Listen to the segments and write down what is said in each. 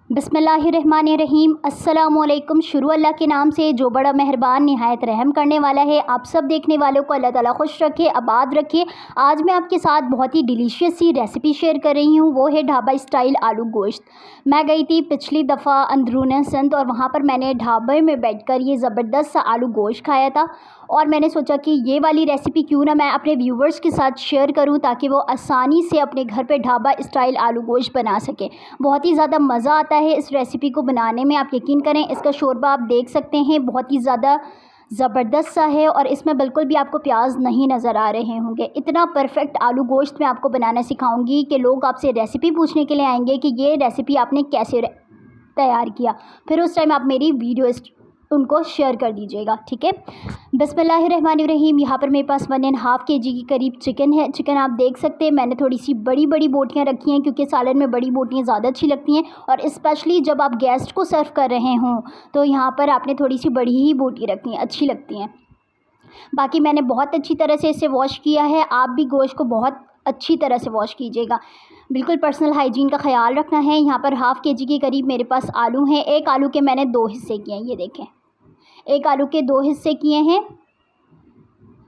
बिस्मिल्लाहिर्रहमानिर्रहीम। अस्सलामुअलैकुम। शुरू अल्लाह के नाम से जो बड़ा मेहरबान निहायत रहम करने वाला है। आप सब देखने वालों को अल्लाह ताला खुश रखे, आबाद रखे। आज मैं आपके साथ बहुत ही डिलीशियस सी रेसिपी शेयर कर रही हूँ, वो है ढाबा स्टाइल आलू गोश्त। मैं गई थी पिछली दफ़ा अंदरून सिंध और वहाँ पर मैंने ढाबे में बैठकर ये ज़बरदस्त सा आलू गोश्त खाया था और मैंने सोचा कि ये वाली रेसिपी क्यों ना मैं अपने व्यूवर्स के साथ शेयर करूं ताकि वो आसानी से अपने घर पे ढाबा स्टाइल आलू गोश्त बना सके। बहुत ही ज़्यादा मज़ा आता है इस रेसिपी को बनाने में, आप यकीन करें। इसका शोरबा आप देख सकते हैं, बहुत ही ज़्यादा ज़बरदस्त सा है और इसमें बिल्कुल भी आपको प्याज नहीं नज़र आ रहे होंगे। इतना परफेक्ट आलू गोश्त मैं आपको बनाना सिखाऊंगी कि लोग आपसे रेसिपी पूछने के लिए आएंगे कि ये रेसिपी आपने कैसे तैयार किया, फिर उस टाइम आप मेरी वीडियो उनको शेयर कर दीजिएगा, ठीक है। बिस्मिल्लाहिर्रहमानिर्रहीम। यहाँ पर मेरे पास 1.5 kg के करीब चिकन है। चिकन आप देख सकते हैं, मैंने थोड़ी सी बड़ी बड़ी बोटियाँ रखी हैं क्योंकि सालन में बड़ी बोटियाँ ज़्यादा अच्छी लगती हैं और स्पेशली जब आप गेस्ट को सर्व कर रहे हों तो यहाँ पर आपने थोड़ी सी बड़ी ही बोटी रखनी है, अच्छी लगती हैं। बाकी मैंने बहुत अच्छी तरह से इसे वॉश किया है। आप भी गोश्त को बहुत अच्छी तरह से वॉश कीजिएगा, बिल्कुल पर्सनल हाइजीन का ख्याल रखना है। यहाँ पर 1/2 kg के करीब मेरे पास आलू हैं। एक आलू के मैंने 2 हिस्से किए हैं, ये देखें, एक आलू के 2 हिस्से किए हैं।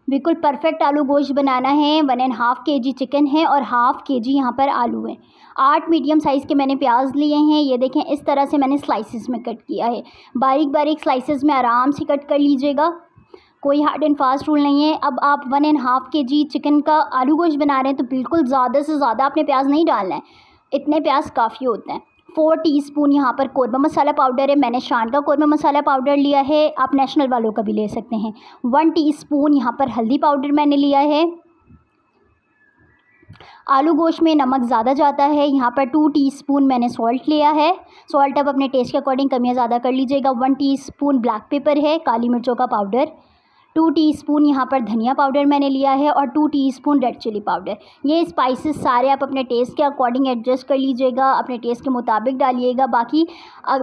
बिल्कुल परफेक्ट आलू गोश्त बनाना है। 1.5 kg चिकन है और 1/2 kg यहाँ पर आलू है। 8 मीडियम साइज़ के मैंने प्याज लिए हैं, ये देखें, इस तरह से मैंने स्लाइसिस में कट किया है। बारीक बारीक स्लाइसिस में आराम से कट कर लीजिएगा, कोई हार्ड एंड फास्ट रूल नहीं है। अब आप 1.5 kg चिकन का आलू गोश्त बना रहे हैं तो बिल्कुल ज़्यादा से ज़्यादा आपने प्याज नहीं डालना है, इतने प्याज काफ़ी होते हैं। 4 टीस्पून यहाँ पर कौरमा मसाला पाउडर है, मैंने शान का कौरमा मसाला पाउडर लिया है, आप नेशनल वालों का भी ले सकते हैं। 1 टीस्पून यहाँ पर हल्दी पाउडर मैंने लिया है। आलू गोश्त में नमक ज़्यादा जाता है, यहाँ पर 2 टीस्पून मैंने सॉल्ट लिया है। सॉल्ट अब अपने टेस्ट के अकॉर्डिंग कम या ज़्यादा कर लीजिएगा। 1 टीस्पून ब्लैक पेपर है, काली मिर्चों का पाउडर। 2 टीस्पून यहाँ पर धनिया पाउडर मैंने लिया है और 2 टीस्पून रेड चिली पाउडर। ये स्पाइसेस सारे आप अपने टेस्ट के अकॉर्डिंग एडजस्ट कर लीजिएगा, अपने टेस्ट के मुताबिक डालिएगा। बाकी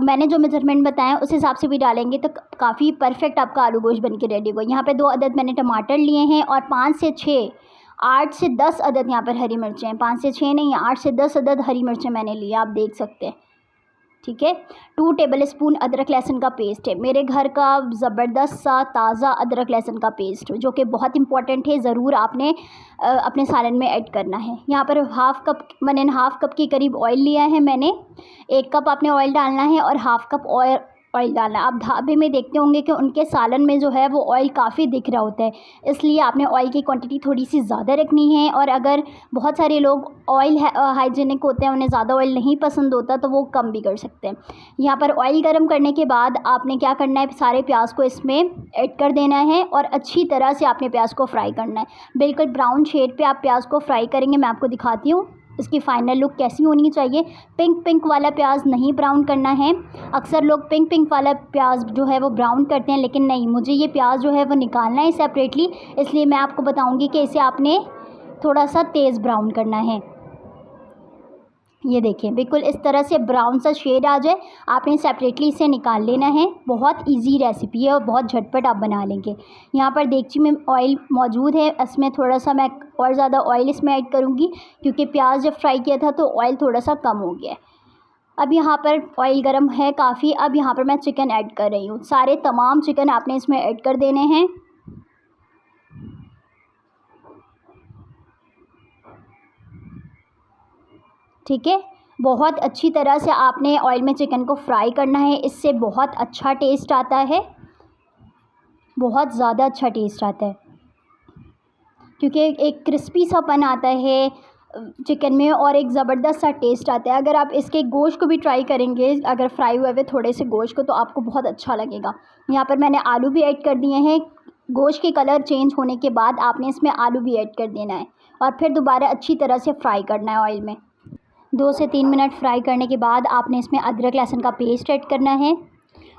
मैंने जो मेजरमेंट बताया उस हिसाब से भी डालेंगे तो काफ़ी परफेक्ट आपका आलू गोश्त बन के रेडी होगा। यहाँ पे 2 अदद मैंने टमाटर लिए हैं और 5 से 6, 8 से 10 अदद यहाँ पर हरी मिर्चें हैं। 5 से 6 नहीं, 8 से 10 अदद हरी मिर्चें मैंने ली, आप देख सकते हैं, ठीक है। 2 टेबलस्पून अदरक लहसुन का पेस्ट है, मेरे घर का ज़बरदस्त सा ताज़ा अदरक लहसुन का पेस्ट जो कि बहुत इंपॉर्टेंट है, ज़रूर आपने अपने सालन में ऐड करना है। यहाँ पर 1.5 कप के करीब ऑयल लिया है मैंने। 1 कप आपने ऑयल डालना है और 1/2 कप ऑयल डालना है। आप ढाबे में देखते होंगे कि उनके सालन में जो है वो ऑयल काफ़ी दिख रहा होता है, इसलिए आपने ऑयल की क्वांटिटी थोड़ी सी ज़्यादा रखनी है। और अगर बहुत सारे लोग ऑयल हाइजीनिक होते हैं, उन्हें ज़्यादा ऑयल नहीं पसंद होता तो वो कम भी कर सकते हैं। यहाँ पर ऑयल गर्म करने के बाद आपने क्या करना है, सारे प्याज को इसमें ऐड कर देना है और अच्छी तरह से आपने प्याज को फ्राई करना है। बिल्कुल ब्राउन शेड पे आप प्याज को फ्राई करेंगे। मैं आपको दिखाती हूँ इसकी फ़ाइनल लुक कैसी होनी चाहिए। पिंक वाला प्याज नहीं ब्राउन करना है। अक्सर लोग पिंक वाला प्याज जो है वो ब्राउन करते हैं, लेकिन नहीं, मुझे ये प्याज जो है वो निकालना है सेपरेटली, इसलिए मैं आपको बताऊंगी कि इसे आपने थोड़ा सा तेज़ ब्राउन करना है। ये देखिए, बिल्कुल इस तरह से ब्राउन सा शेड आ जाए, आपने सेपरेटली इसे निकाल लेना है। बहुत इजी रेसिपी है और बहुत झटपट आप बना लेंगे। यहाँ पर देगची में ऑयल मौजूद है, इसमें थोड़ा सा मैं और ज़्यादा ऑयल इसमें ऐड करूँगी क्योंकि प्याज जब फ्राई किया था तो ऑयल थोड़ा सा कम हो गया है। अब यहाँ पर ऑयल गर्म है काफ़ी। अब यहाँ पर मैं चिकन ऐड कर रही हूँ, सारे तमाम चिकन आपने इसमें ऐड कर देने हैं। ठीक है, बहुत अच्छी तरह से आपने ऑयल में चिकन को फ्राई करना है, इससे बहुत अच्छा टेस्ट आता है, बहुत ज़्यादा अच्छा टेस्ट आता है क्योंकि एक क्रिस्पी सापन आता है चिकन में और एक ज़बरदस्त सा टेस्ट आता है। अगर आप इसके गोश्त को भी ट्राई करेंगे, अगर फ्राई हुए हुए थोड़े से गोश्त को, तो आपको बहुत अच्छा लगेगा। यहाँ पर मैंने आलू भी ऐड कर दिए हैं। गोश्त के कलर चेंज होने के बाद आपने इसमें आलू भी ऐड कर देना है और फिर दोबारा अच्छी तरह से फ्राई करना है ऑयल में। 2 से 3 मिनट फ्राई करने के बाद आपने इसमें अदरक लहसुन का पेस्ट ऐड करना है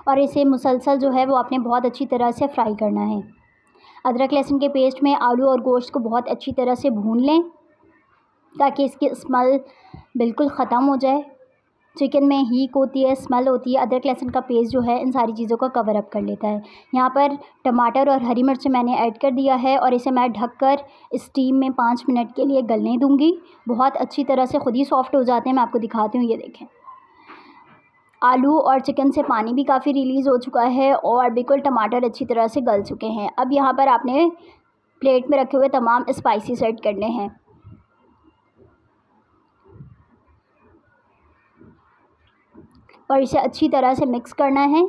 और इसे मुसलसल जो है वो आपने बहुत अच्छी तरह से फ्राई करना है। अदरक लहसुन के पेस्ट में आलू और गोश्त को बहुत अच्छी तरह से भून लें ताकि इसकी स्मेल बिल्कुल ख़त्म हो जाए। चिकन में हीक होती है, स्मेल होती है, अदरक लहसुन का पेस्ट जो है इन सारी चीज़ों को कवर अप कर लेता है। यहाँ पर टमाटर और हरी मिर्च मैंने ऐड कर दिया है और इसे मैं ढककर स्टीम में 5 मिनट के लिए गलने दूँगी। बहुत अच्छी तरह से खुद ही सॉफ्ट हो जाते हैं, मैं आपको दिखाती हूँ, ये देखें। आलू और चिकन से पानी भी काफ़ी रिलीज़ हो चुका है और बिल्कुल टमाटर अच्छी तरह से गल चुके हैं। अब यहाँ पर आपने प्लेट में रखे हुए तमाम स्पाइसेस ऐड करने हैं। और इसे अच्छी तरह से मिक्स करना है।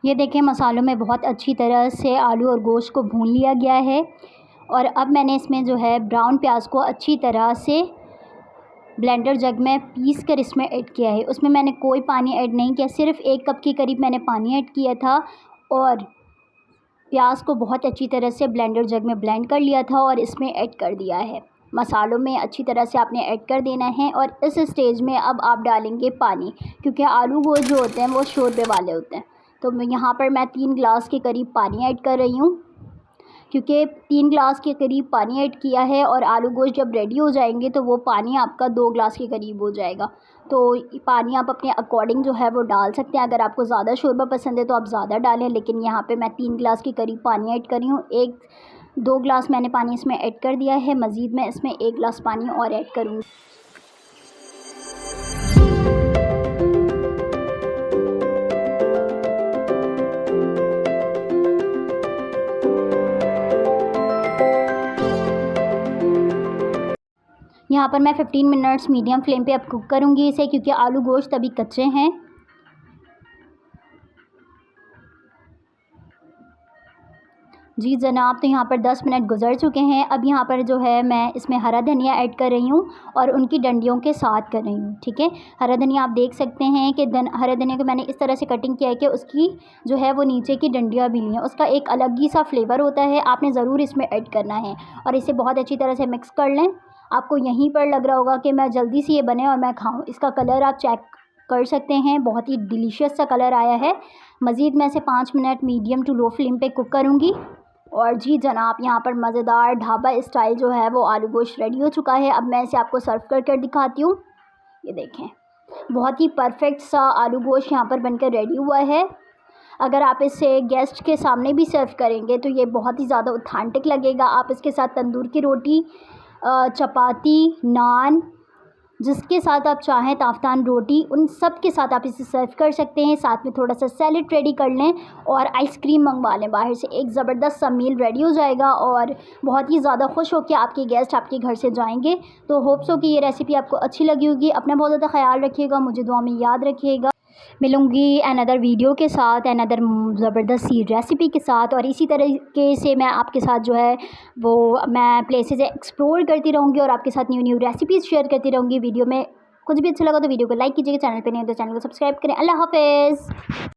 ये देखें, मसालों में बहुत अच्छी तरह से आलू और गोश्त को भून लिया गया है। और अब मैंने इसमें जो है ब्राउन प्याज को अच्छी तरह से ब्लेंडर जग में पीस कर इसमें ऐड किया है। उसमें मैंने कोई पानी ऐड नहीं किया, सिर्फ़ 1 कप के करीब मैंने पानी ऐड किया था और प्याज को बहुत अच्छी तरह से ब्लेंडर जग में ब्लेंड कर लिया था और इसमें ऐड कर दिया है। मसालों में अच्छी तरह से आपने ऐड कर देना है। और इस स्टेज में अब आप डालेंगे पानी, क्योंकि आलू गोश्त जो होते हैं वो शोरबे वाले होते हैं। तो यहाँ पर मैं 3 गिलास के करीब पानी ऐड कर रही हूँ, क्योंकि 3 गिलास के करीब पानी ऐड किया है और आलू गोश्त जब रेडी हो जाएंगे तो वो पानी आपका 2 गिलास के करीब हो जाएगा। तो पानी आप अपने अकॉर्डिंग जो है वो डाल सकते हैं। अगर आपको ज़्यादा शोरबा पसंद है तो आप ज़्यादा डालें, लेकिन यहाँ पे मैं 3 गिलास के करीब पानी ऐड कर रही हूँ। 1-2 गिलास मैंने पानी इसमें ऐड कर दिया है, मज़ीद मैं इसमें 1 गिलास पानी और ऐड करूँगी। यहाँ पर मैं 15 मिनट्स मीडियम फ्लेम पे अब कुक करूँगी इसे, क्योंकि आलू गोश्त अभी कच्चे हैं। जी जनाब, तो यहाँ पर 10 मिनट गुजर चुके हैं। अब यहाँ पर जो है मैं इसमें हरा धनिया ऐड कर रही हूँ और उनकी डंडियों के साथ कर रही हूँ। ठीक है, हरा धनिया आप देख सकते हैं कि हरा धनिया को मैंने इस तरह से कटिंग किया है कि उसकी जो है वो नीचे की डंडियाँ भी ली हैं। उसका एक अलग ही सा फ्लेवर होता है, आपने ज़रूर इसमें ऐड करना है। और इसे बहुत अच्छी तरह से मिक्स कर लें। आपको यहीं पर लग रहा होगा कि मैं जल्दी से ये बने और मैं खाऊँ। इसका कलर आप चेक कर सकते हैं, बहुत ही डिलीशियस सा कलर आया है। मज़ीद मैं इसे 5 minute medium to low flame पे कुक करूँगी। और जी जनाब, यहाँ पर मज़ेदार ढाबा स्टाइल जो है वो आलू गोश्त रेडी हो चुका है। अब मैं इसे आपको सर्व कर दिखाती हूँ। ये देखें, बहुत ही परफेक्ट सा आलू गोश्त यहाँ पर बनकर रेडी हुआ है। अगर आप इसे गेस्ट के सामने भी सर्व करेंगे तो ये बहुत ही ज़्यादा ऑथेंटिक लगेगा। आप इसके साथ तंदूर की रोटी, चपाती, नान, जिसके साथ आप चाहें, ताफ़तान रोटी, उन सब के साथ आप इसे सर्व कर सकते हैं। साथ में थोड़ा सा सैलेड रेडी कर लें और आइसक्रीम मंगवा लें बाहर से, एक ज़बरदस्त सा मील रेडी हो जाएगा और बहुत ही ज़्यादा खुश होकर आपके गेस्ट आपके घर से जाएंगे। तो होप्स हो कि ये रेसिपी आपको अच्छी लगी होगी। अपना बहुत ज़्यादा ख्याल रखिएगा, मुझे दुआ में याद रखिएगा। मिलूँगी अनदर वीडियो के साथ, अनदर ज़बरदस्त सी रेसिपी के साथ। और इसी तरीके से मैं आपके साथ जो है वो मैं प्लेसेस एक्सप्लोर करती रहूँगी और आपके साथ न्यू रेसिपीज़ शेयर करती रहूँगी। वीडियो में कुछ भी अच्छा लगा तो वीडियो को लाइक कीजिएगा, चैनल पे नहीं है तो चैनल को सब्सक्राइब करें। अल्लाह हाफ़िज़।